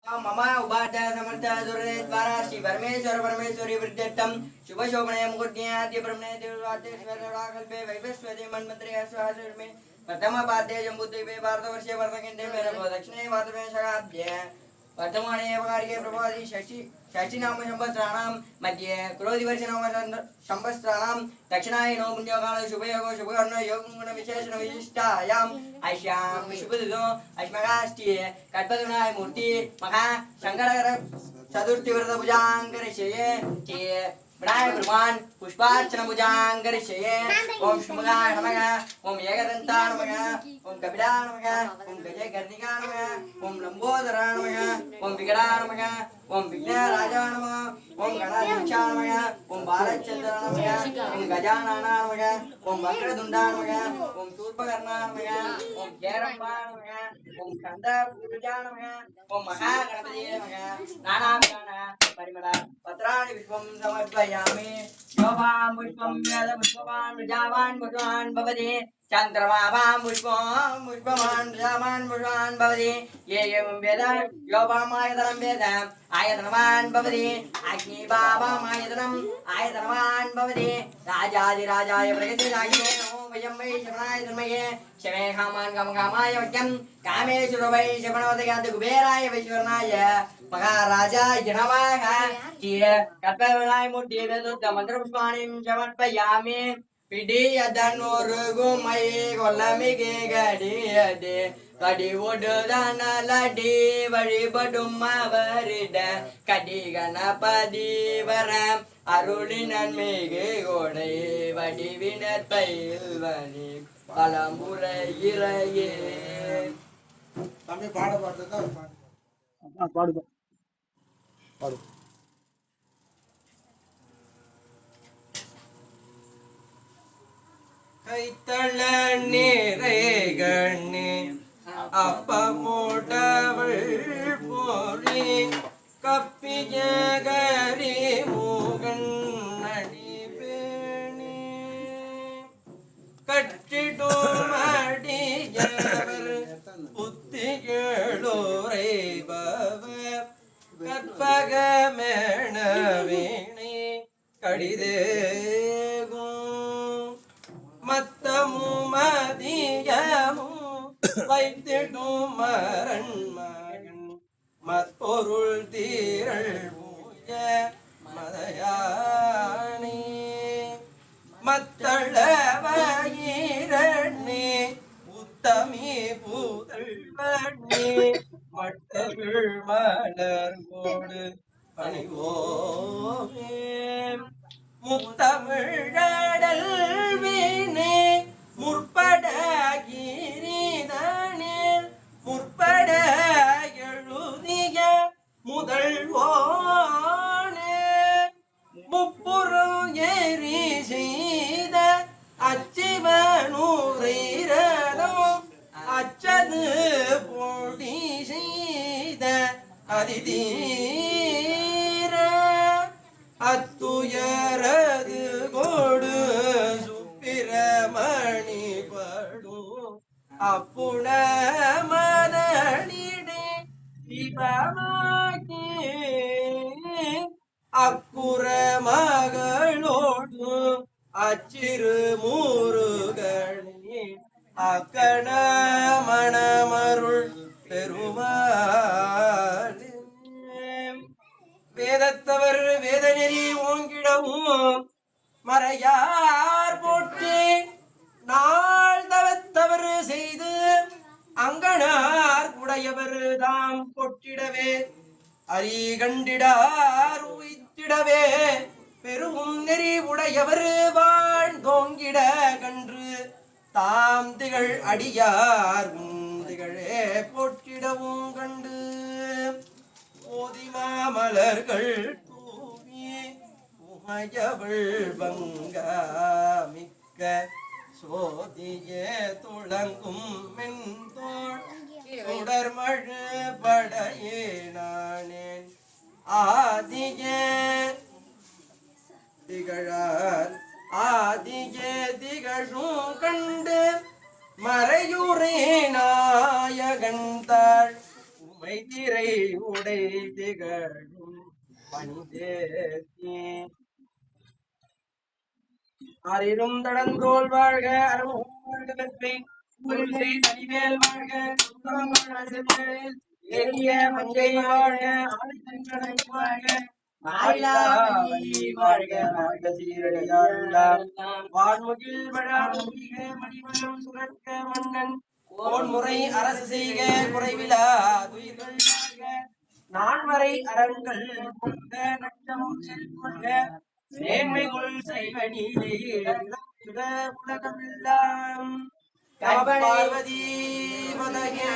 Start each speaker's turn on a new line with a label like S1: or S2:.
S1: मम उपाध्याय समर्थ दुर्गे द्वारा श्री परमेश्वर परमेश्वरी वृद्धम शुभ शोभने मुकुट्याद्य ब्रह्मणे देववादेश्वर रागल्पे वैवस्वते मन्मन्त्रे अस्वासुर में प्रथम पाद्य जम्बुद्वीपे भारतवर्षे वर्तकण्डे मेरे दक्षिणे भारतमे शकाब्दे वर्तमाने कार्ये प्रभाति षष्ठीनाम संवत्सराणां मध्ये क्रोधिवर्षनाम संवत्सराणां दक्षिणायनो पुण्यकाल शुभयोगो शुभकर्ण योगगुण विशेषण विशिष्टायाम् आश्याम शुभदो अस्मगाष्टि कल्पतरुणाय मूर्ति महा शंकरकर चतुर्थी व्रत भुजांगरिष्ये चे विनायक ब्रह्मान पुष्पार्चना भुजांगरिष्ये ओम शुभगाय नमः ओम एकदंता नमः ओम कपिला नमः ओम गजकर्णिका नमः ओम लंबोदरा नमः ओम विकटा नमः ओम विघ्नराजा नमः ओम गणाधीशा नमः ओम बालचंद्र नमः ओम गजानना नमः ओम वक्रतुंडा नमः ओम शूर्पकर्णा नमः ओम जयरंबा नमः ओम स्कंदपूजा नमः ओम महागणपति नमः नानाविधान परिमल पत्राणि विश्वं समर्पयामि शोभां पुष्पं वेद पुष्पवान् प्रजावान् पुष्पवान् भवति चन्द्रमाभां पुष्पं पुष्पवान् प्रजावान् पुष्पवान् भवति ये एवं वेद योभामायतनं वेद आयतनवान् भवति अग्निभावामायतनम् आयतनवान् भवति राजाधिराजाय प्रगतिरागिने नमो वयं वै शमनाय धर्मये शमे कामान् कामकामाय वक्यं कामेश्वर वै शमनोदयात् कुबेराय वैश्वरनाय महाराजाय नमः कल्पवलाय मुड्डे मंत्रपुष्पाणिं समर्पयामि पिडियदनुरुगुमये कोल्लमिगे गडियदे कडिवुडुदन लडि वழிபடும் அவரிட கடி கணபதி வர அருளினன் மிகு கொடை வடிவினர் பயில்வனி பலமுறை இறையே
S2: தம்பி பாட பாடுறதா பாடு பாடு
S3: கைத்தள நிறைகண்ணே அப்பமுடவள் போரி கப்பிய கரி மூகன் அடிபேணி கற்றிடும் அடியவர் புத்திகளோரை பவர் கற்பகமேண வீணை கடிதேகும் மத்தமும் மதியமும் வைத்திடும் மரன் மகன் மற்பொருள் தீரள் மூய மதையாணி மத்தள வயிரண்ணே உத்தமி பூதல்வண்ணே மட்டவிழ் மலர்கோடு பணிவோமே முத்தமிழடல் வீணே முற்பட கிரிதனில் முற்பட எழுதிய முதல்வோனே முப்புறம் ஏறி செய்த அச்சிவனூரீரனும் அச்சது பொடி செய்த அதிதீர அத்துயரது கொடு சுப்பிரமணி படும் அப்புண மதனிடே சிவமாக்கி அக்குற மகளோடு அச்சிறு மூருகணி அக்கண மணமருள் பெருமாள் வேதத்தவர் வேதநெறி ஓங்கிடவும் மறையார் போற்றி நாள் தவத்தவர் செய்து அங்கனார் உடையவர் தாம் பொற்றிடவே அரிகண்டிடார் உய்த்திடவே பெரும் நெறி உடையவர் வாழ்ந்தோங்கிட கன்று தாம் திகழ் அடியார் திகழே போற்றிடவும் கண்டு ஓதிமாமலர்கள் தூவி உமையவள் பங்காமிக்க சோதியே துளங்கும் மென்தோள் சுடர்மழு படையே நானேன் ஆதியே திகழார் ஆதியே திகழும் கண்டு மறையுரே நாயகந்தாள் மெய்திரை உடை திகழும் பணிதேத்தி அரிரும் தடந்தோல் வாழ்க அருமும் வாழ்க வெற்றி உரிசை தனிவேல் வாழ்க சுந்தரம் வாழ்க செம்மேல் ஏறிய மங்கை வாழ்க ஆடித்தன்கடை வாழ்க ஆயிலாவதி வாழ்க வாழ்க சீரடியார் வான்முகில் வழாமுகிக மணிவண்ணம் சுரக்க மன்னன் கோன்முறை அரசு செய்க குறைவிலா துயிர்கள் வாழ்க நான்மறை அரண்கள் கொண்ட நட்டம் செல்கொள்க மேன்மைகுள் செய்வனிலே உலகமெல்லாம் பார்வதி மதகே